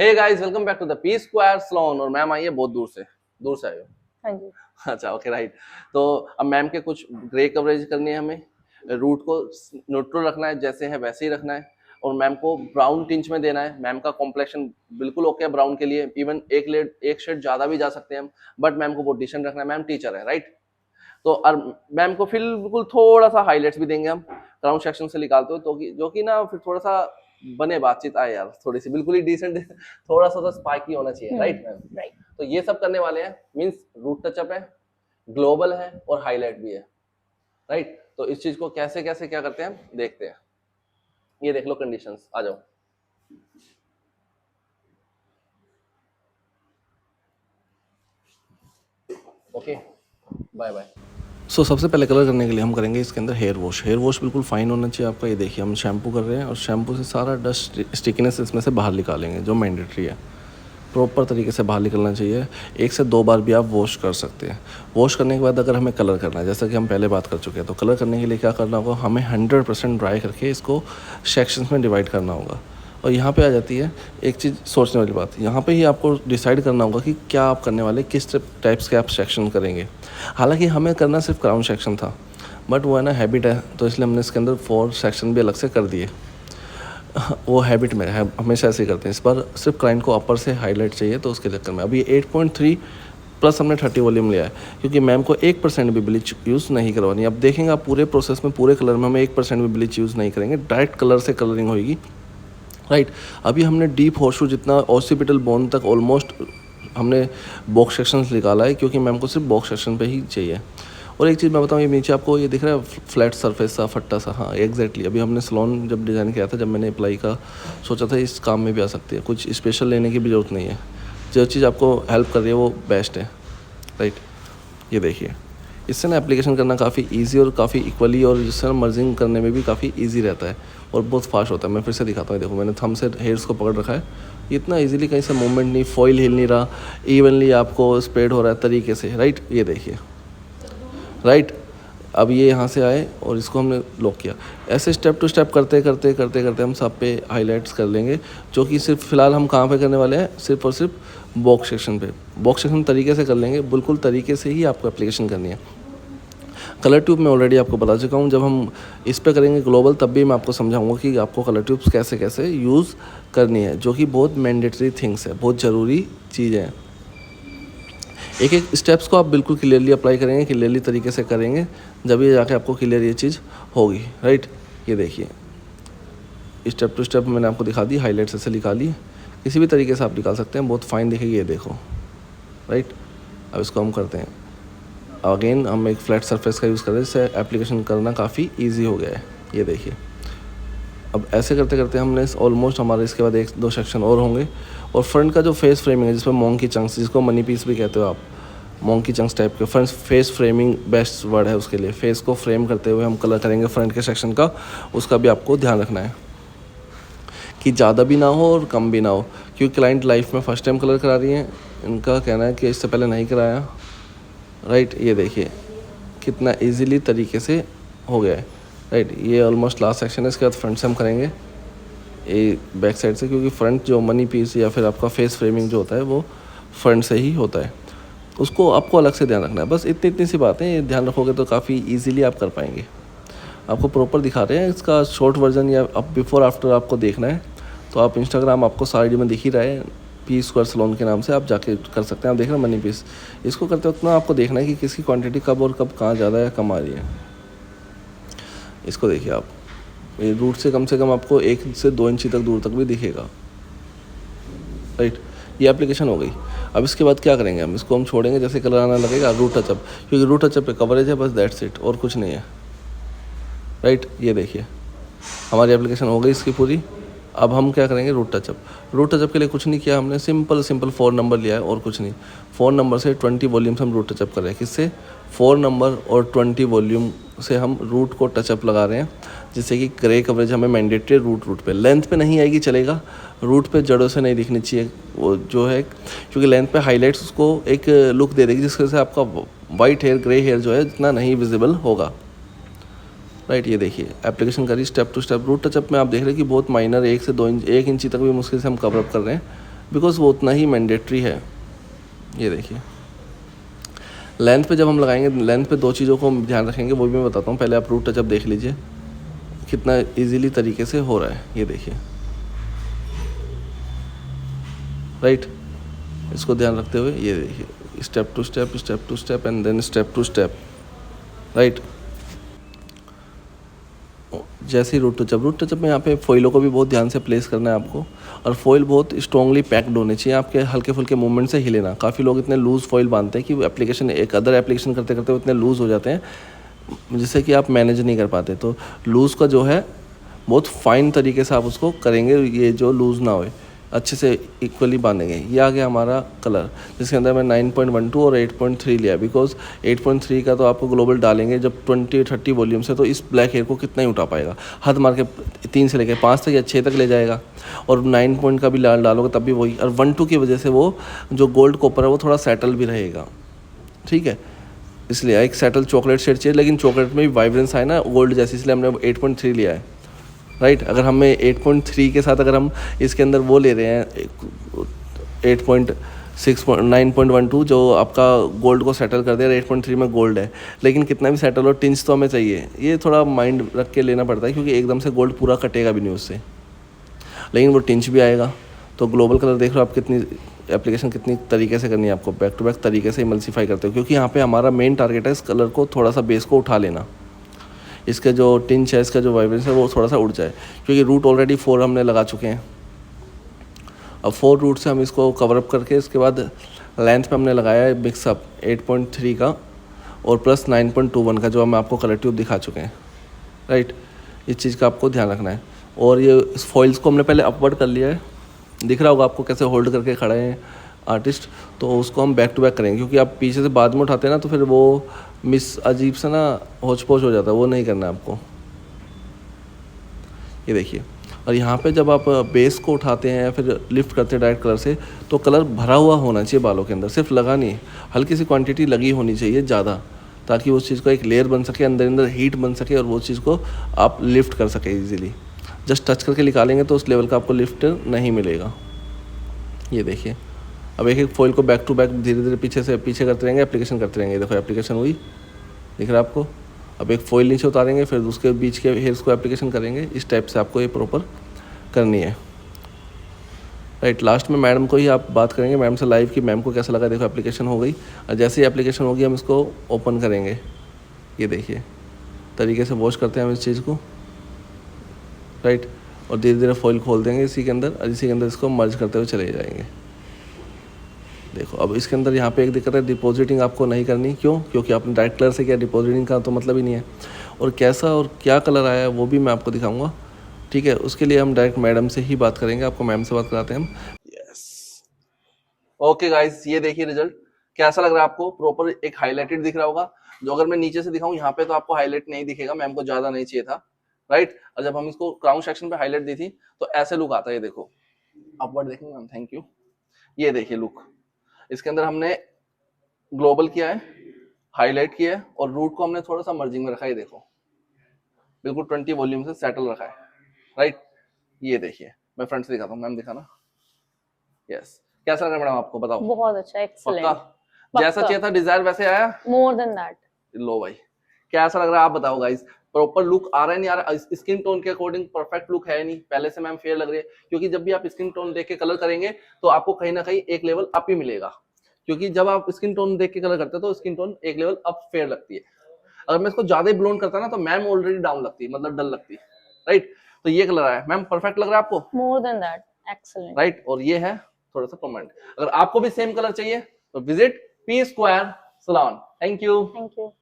Hey guys, welcome back to the P square salon. और ma'am आई है बहुत दूर से आई हो। हाँ जी। अच्छा, ओके, राइट। तो अब मैम के कुछ ग्रे कवरेज करनी है हमें, रूट को न्यूट्रल रखना है, जैसे है वैसे ही रखना है। और मैम को ब्राउन टिंच में देना है। मैम का कॉम्प्लेक्शन बिल्कुल ओके है ब्राउन के लिए, इवन एक शेड ज्यादा भी जा सकते हैं हम, बट मैम को पोजिशन रखना है। मैम टीचर है, राइट। तो और मैम को फिर बिल्कुल थोड़ा सा हाईलाइट्स भी देंगे हम क्राउन सेक्शन से निकालते हुए, तो जो कि ना फिर थोड़ा सा बने, बातचीत आए यार, थोड़ी सी बिल्कुल ही डिसेंट थोड़ा सा तो स्पाइकी होना चाहिए, राइट मैम। राइट। तो ये सब करने वाले हैं, मींस रूट टचअप है, ग्लोबल है और हाईलाइट भी है, राइट। तो इस चीज को कैसे कैसे क्या करते हैं देखते हैं। ये देख लो कंडीशंस, आ जाओ। Okay, bye bye. सबसे पहले कलर करने के लिए हम करेंगे इसके अंदर हेयर वॉश। हेयर वॉश बिल्कुल फाइन होना चाहिए आपका। ये देखिए, हम शैम्पू कर रहे हैं और शैम्पू से सारा डस्ट स्टिकीनेस इसमें से बाहर निकालेंगे, जो मैंडेटरी है। प्रॉपर तरीके से बाहर निकलना चाहिए। 1 से 2 बार भी आप वॉश कर सकते हैं। वॉश करने के बाद अगर हमें कलर करना है, जैसा कि हम पहले बात कर चुके हैं, तो कलर करने के लिए क्या करना होगा, हमें 100% ड्राई करके इसको सेक्शंस में डिवाइड करना होगा। और यहाँ पे आ जाती है एक चीज़ सोचने वाली बात। यहाँ पे ही आपको डिसाइड करना होगा कि क्या आप करने वाले, किस टाइप्स के आप सेक्शन करेंगे। हालांकि हमें करना सिर्फ क्राउन सेक्शन था, बट वो है ना हैबिट है, तो इसलिए हमने इसके अंदर 4 सेक्शन भी अलग से कर दिए। वो हैबिट में है, हमेशा ऐसे ही करते हैं। इस बार सिर्फ क्लाइंट को अपर से हाईलाइट चाहिए, तो उसके चक्कर में अभी 8.3 प्लस हमने 30 वॉल्यूम लिया है, क्योंकि मैम को 1% भी ब्लीच यूज़ नहीं करवानी। अब देखेंगे आप पूरे प्रोसेस में, पूरे कलर में हम 1% भी ब्लीच यूज़ नहीं करेंगे, डायरेक्ट कलर से कलरिंग होगी, राइट। अभी हमने डीप हॉर्सशू जितना ऑसिपिटल बोन तक ऑलमोस्ट हमने बॉक्स सेक्शन निकाला है, क्योंकि मैम को सिर्फ बॉक्स सेक्शन पे ही चाहिए। और एक चीज़ मैं बताऊँ, ये नीचे आपको ये दिख रहा है फ्लैट सरफेस सा, फट्टा सा, हाँ एग्जैक्टली। अभी हमने सलोन जब डिज़ाइन किया था, जब मैंने अप्लाई का सोचा था, इस काम में भी आ सकती है, कुछ स्पेशल लेने की भी ज़रूरत नहीं है। जो चीज़ आपको हेल्प कर रही है वो बेस्ट है, राइट। ये देखिए, इससे ना एप्लीकेशन करना काफ़ी इजी और काफ़ी इक्वली, और जिससे ना मर्जिंग करने में भी काफ़ी इजी रहता है और बहुत फास्ट होता है। मैं फिर से दिखाता हूँ, देखो मैंने थंब से हेयर्स को पकड़ रखा है, इतना इजीली कहीं से मूवमेंट नहीं, फॉइल हिल नहीं रहा, इवनली आपको स्प्रेड हो रहा है तरीके से, राइट। ये देखिए, राइट। अब ये यहाँ से आए और इसको हमने लॉक किया। ऐसे स्टेप टू स्टेप करते करते करते करते हम सब पे हाईलाइट्स कर लेंगे, जो कि सिर्फ फिलहाल हम कहाँ पे करने वाले हैं, सिर्फ और सिर्फ बॉक्स सेक्शन पे। बॉक्स सेक्शन तरीके से कर लेंगे, बिल्कुल तरीके से ही आपको एप्लीकेशन करनी है। कलर ट्यूब मैं ऑलरेडी आपको बता चुका हूँ, जब हम इस पे करेंगे ग्लोबल, तब भी मैं आपको समझाऊंगा कि आपको कलर ट्यूब्स कैसे कैसे यूज़ करनी है, जो कि बहुत मैंडेटरी थिंग्स है, बहुत ज़रूरी चीज़ें हैं। एक एक स्टेप्स को आप बिल्कुल क्लियरली अप्लाई करेंगे, क्लियरली तरीके से करेंगे, जब ये जाके आपको क्लियर ये चीज़ होगी, राइट। ये देखिए, स्टेप टू स्टेप मैंने आपको दिखा दी, हाईलाइट्स ऐसे निकाली, किसी भी तरीके से आप निकाल सकते हैं, बहुत फाइन दिखेगी, ये देखो, राइट। अब इसको हम करते हैं अगेन, हम एक फ्लैट सरफेस का यूज़ कर रहे हैं, जिससे एप्लीकेशन करना काफ़ी ईजी हो गया है। ये देखिए, अब ऐसे करते करते हमने ऑलमोस्ट हमारे इसके बाद 1-2 सेक्शन और होंगे। और फ्रंट का जो फेस फ्रेमिंग है, जिसमें मोंकी चंक्स, जिसको मनी पीस भी कहते हो आप, मोंकी चंक्स टाइप के front face framing best word है उसके लिए। फेस को फ्रेम करते हुए हम कलर करेंगे फ्रंट के सेक्शन का, उसका भी आपको ध्यान रखना है कि ज़्यादा भी ना हो और कम भी ना हो, क्योंकि क्लाइंट लाइफ में फर्स्ट टाइम कलर करा रही हैं, इनका कहना है कि इससे पहले नहीं कराया, राइट। ये देखिए कितना ईजीली तरीके से हो गया है, राइट। ये ऑलमोस्ट लास्ट सेक्शन है, इसके बाद फ्रंट से हम करेंगे ये बैक साइड से, क्योंकि फ्रंट जो मनी पीस या फिर आपका फेस फ्रेमिंग जो होता है वो फ्रंट से ही होता है, उसको आपको अलग से ध्यान रखना है। बस इतनी सी बातें, ये ध्यान रखोगे तो काफ़ी इजीली आप कर पाएंगे। आपको प्रॉपर दिखा रहे हैं, इसका शॉर्ट वर्जन या अब बिफोर आफ्टर आपको देखना है तो आप इंस्टाग्राम आपको साइड में दिख ही रहा है, पी स्क्वायर सलोन के नाम से आप जाके कर सकते हैं। आप देख रहे हैं मनी पीस, इसको करते वक्त ना आपको देखना है कि किसकी क्वांटिटी कब और कब कहाँ ज़्यादा या कम आ रही है। इसको देखिए आप, ये रूट से कम आपको 1 से 2 इंची तक दूर तक भी दिखेगा, राइट। ये एप्लीकेशन हो गई। अब इसके बाद क्या करेंगे, हम इसको छोड़ेंगे, जैसे कलर आना लगेगा रूट टचअप, क्योंकि रूट टचअप पे कवरेज है, बस दैट्स इट, और कुछ नहीं है, राइट। ये देखिए हमारी एप्लीकेशन हो गई इसकी पूरी। अब हम क्या करेंगे, रूट टचअप। रूट टचअप के लिए कुछ नहीं किया हमने, सिंपल 4 नंबर लिया है और कुछ नहीं। 4 नंबर से 20 वॉल्यूम से हम रूट टचअप कर रहे हैं। किससे, 4 नंबर और 20 वॉल्यूम से हम रूट को टचअप लगा रहे हैं, जिससे कि ग्रे कवरेज हमें मैंडेटरी रूट पे, लेंथ पे नहीं आएगी चलेगा, रूट पे जड़ों से नहीं दिखनी चाहिए वो जो है, क्योंकि लेंथ पे हाईलाइट्स उसको एक लुक दे देगी, जिसकी वजह से आपका वाइट हेयर, ग्रे हेयर जो है इतना नहीं विजिबल होगा, राइट। ये देखिए एप्लीकेशन करी step to step. Root touchup में आप देख रहे हैं कि बहुत माइनर 1 से 2 इंच, 1 इंची तक भी मुश्किल से हम कवर अप कर रहे हैं, बिकॉज वो उतना ही मैंडेटरी है। ये देखिए लेंथ पे जब हम लगाएंगे, लेंथ पे दो चीज़ों को हम ध्यान रखेंगे, वो भी मैं बताता हूँ। पहले आप रूट टचअप देख लीजिए कितना इजीली तरीके से हो रहा है। ये देखिए राइट, इसको ध्यान रखते हुए ये देखिए step to step, step to step and then step to step, right. जैसे ही रूट टचअप में यहाँ पे फॉइलों को भी बहुत ध्यान से प्लेस करना है आपको, और फॉइल बहुत स्ट्रॉन्गली पैक्ड होने चाहिए, आपके हल्के फुल्के मूवमेंट से हिले ना। काफ़ी लोग इतने लूज़ फॉइल बांधते हैं कि एप्लीकेशन एक अदर एप्लीकेशन करते करते वो इतने लूज़ हो जाते हैं जिससे कि आप मैनेज नहीं कर पाते। तो लूज़ का जो है बहुत फाइन तरीके से आप उसको करेंगे, ये जो लूज़ ना होए, अच्छे से इक्वली बांधेंगे। ये आ गया हमारा कलर, जिसके अंदर मैं 9.12 और 8.3 लिया, बिकॉज 8.3 का तो आपको ग्लोबल डालेंगे जब 20-30 वॉल्यूम से, तो इस ब्लैक हेयर को कितना ही उठा पाएगा। हद मार के 3 से लेकर 5 तक या 6 तक ले जाएगा, और 9 पॉइंट का भी डालोगे तब भी वही। और 1-2 की वजह से वो जो गोल्ड कॉपर है वो थोड़ा सेटल भी रहेगा, ठीक है। इसलिए एक सेटल चॉकलेट शेड चाहिए, लेकिन चॉकलेट में भी वाइब्रेंस आए ना गोल्ड जैसे, इसलिए हमने 8.3 लिया है, राइट। अगर हमें 8.3 के साथ अगर हम इसके अंदर वो ले रहे हैं 8.6 9.12 जो आपका गोल्ड को सेटल कर दे, 8.3 में गोल्ड है, लेकिन कितना भी सेटल हो टिंच तो हमें चाहिए। ये थोड़ा माइंड रख के लेना पड़ता है, क्योंकि एकदम से गोल्ड पूरा कटेगा भी नहीं उससे, लेकिन वो टिंच भी आएगा। तो ग्लोबल कलर देख लो आप, कितनी एप्लीकेशन कितनी तरीके से करनी है आपको, बैक टू बैक तरीके से इमल्सीफाई करते हो, क्योंकि यहाँ पे हमारा मेन टारगेट है इस कलर को थोड़ा सा बेस को उठा लेना, इसका जो टिंच है, इसका जो वाइब्रेंस है वो थोड़ा सा उड़ जाए, क्योंकि रूट ऑलरेडी 4 हमने लगा चुके हैं। अब 4 रूट से हम इसको कवर अप करके इसके बाद लेंथ पे हमने लगाया है मिक्सअप 8.3 का और प्लस 9.21 का, जो हम आपको कलर ट्यूब दिखा चुके हैं, राइट। इस चीज़ का आपको ध्यान रखना है। और ये इस फॉइल्स को हमने पहले अपवर्ड कर लिया है, दिख रहा होगा आपको कैसे होल्ड करके खड़े हैं आर्टिस्ट। तो उसको हम बैक टू बैक करेंगे, क्योंकि आप पीछे से बाद में उठाते हैं ना, तो फिर वो मिस अजीब सा ना होच पोच हो जाता है, वो नहीं करना है आपको। ये देखिए, और यहाँ पे जब आप बेस को उठाते हैं फिर लिफ्ट करते हैं डायरेक्ट कलर से, तो कलर भरा हुआ होना चाहिए बालों के अंदर, सिर्फ लगा नहीं, हल्की सी क्वांटिटी लगी होनी चाहिए ज़्यादा, ताकि उस चीज़ को एक लेयर बन सके, अंदर अंदर हीट बन सके, और वो चीज़ को आप लिफ्ट कर सके इजीली। जस्ट टच करके निकालेंगे तो उस लेवल का आपको लिफ्ट नहीं मिलेगा। ये देखिए, अब एक एक फॉइल को बैक टू बैक धीरे धीरे पीछे से पीछे करते रहेंगे, एप्लीकेशन करते रहेंगे। देखो एप्लीकेशन हुई, दिख रहा है आपको। अब एक फॉइल नीचे उतारेंगे, फिर उसके बीच के हेयर्स को एप्लीकेशन करेंगे। इस टाइप से आपको ये प्रॉपर करनी है, राइट। लास्ट में मैडम को ही आप बात करेंगे, मैम से लाइव की मैम को कैसा लगा। देखो एप्लीकेशन हो गई, और जैसे ही एप्लीकेशन होगी हम इसको ओपन करेंगे। ये देखिए तरीके से वॉश करते हैं हम इस चीज़ को, राइट। और धीरे धीरे फॉइल खोल देंगे इसी के अंदर, और इसी के अंदर इसको मर्ज करते हुए चले जाएंगे। देखो अब इसके अंदर यहाँ पे एक दिक्कत है, डिपॉजिटिंग आपको नहीं करनी। क्यों? क्योंकि आपने डायरेक्ट कलर से किया, डिपॉजिटिंग का तो मतलब ही नहीं है। और कैसा और क्या कलर आया है वो भी मैं आपको दिखाऊंगा, ठीक है। उसके लिए हम डायरेक्ट मैडम से ही बात करेंगे, आपको मैम से बात कराते हैं हम। यस, ओके गाइस, ये देखिए रिजल्ट कैसा लग रहा है आपको। प्रॉपर एक हाईलाइटेड दिख रहा होगा, जो अगर मैं नीचे से दिखाऊं यहाँ पे तो आपको हाईलाइट नहीं दिखेगा, मैम को ज्यादा नहीं चाहिए था, राइट। और जब हम इसको क्राउन सेक्शन पे हाईलाइट दी थी तो ऐसे लुक आता है। ये देखो, अपवर्ड देखेंगे मैम, थैंक यू। ये देखिए लुक, इसके अंदर हमने ग्लोबल किया है, हाईलाइट किया है, और रूट को हमने थोड़ा सा मर्जिंग में रखा है। देखो बिल्कुल 20 वॉल्यूम से सेटल रखा है, राइट। ये देखिए, मैं फ्रंट से दिखाता हूँ, मैम दिखाना। यस, कैसा लगा मैडम आपको, बताओ। बहुत अच्छा, एक्सीलेंट। पक्का जैसा चाहिए था डिजायर वैसे आया, मोर देन दैट। लो भाई, कैसा लग रहा है आप बताओ गाइस। प्रॉपर लुक आ रहा है नहीं आ रहा? स्किन टोन के अकॉर्डिंग परफेक्ट लुक है नहीं? पहले से मैम फेयर लग रही है, क्योंकि जब भी आप स्किन टोन देख के कलर करेंगे तो आपको कहीं ना कहीं एक लेवल अप ही मिलेगा, क्योंकि जब आप स्किन टोन देख के कलर करते हो तो स्किन टोन एक लेवल अप फेयर लगती है। अगर मैं इसको ज्यादा ब्लोंड करता ना तो मैम ऑलरेडी डाउन लगती है, मतलब डल लगती है, राइट। तो ये कलर आया मैम, परफेक्ट लग रहा है आपको? More than that, excellent, right. और ये है थोड़ा सा कमेंट। अगर आपको भी सेम कलर चाहिए तो visit P square salon. Thank you.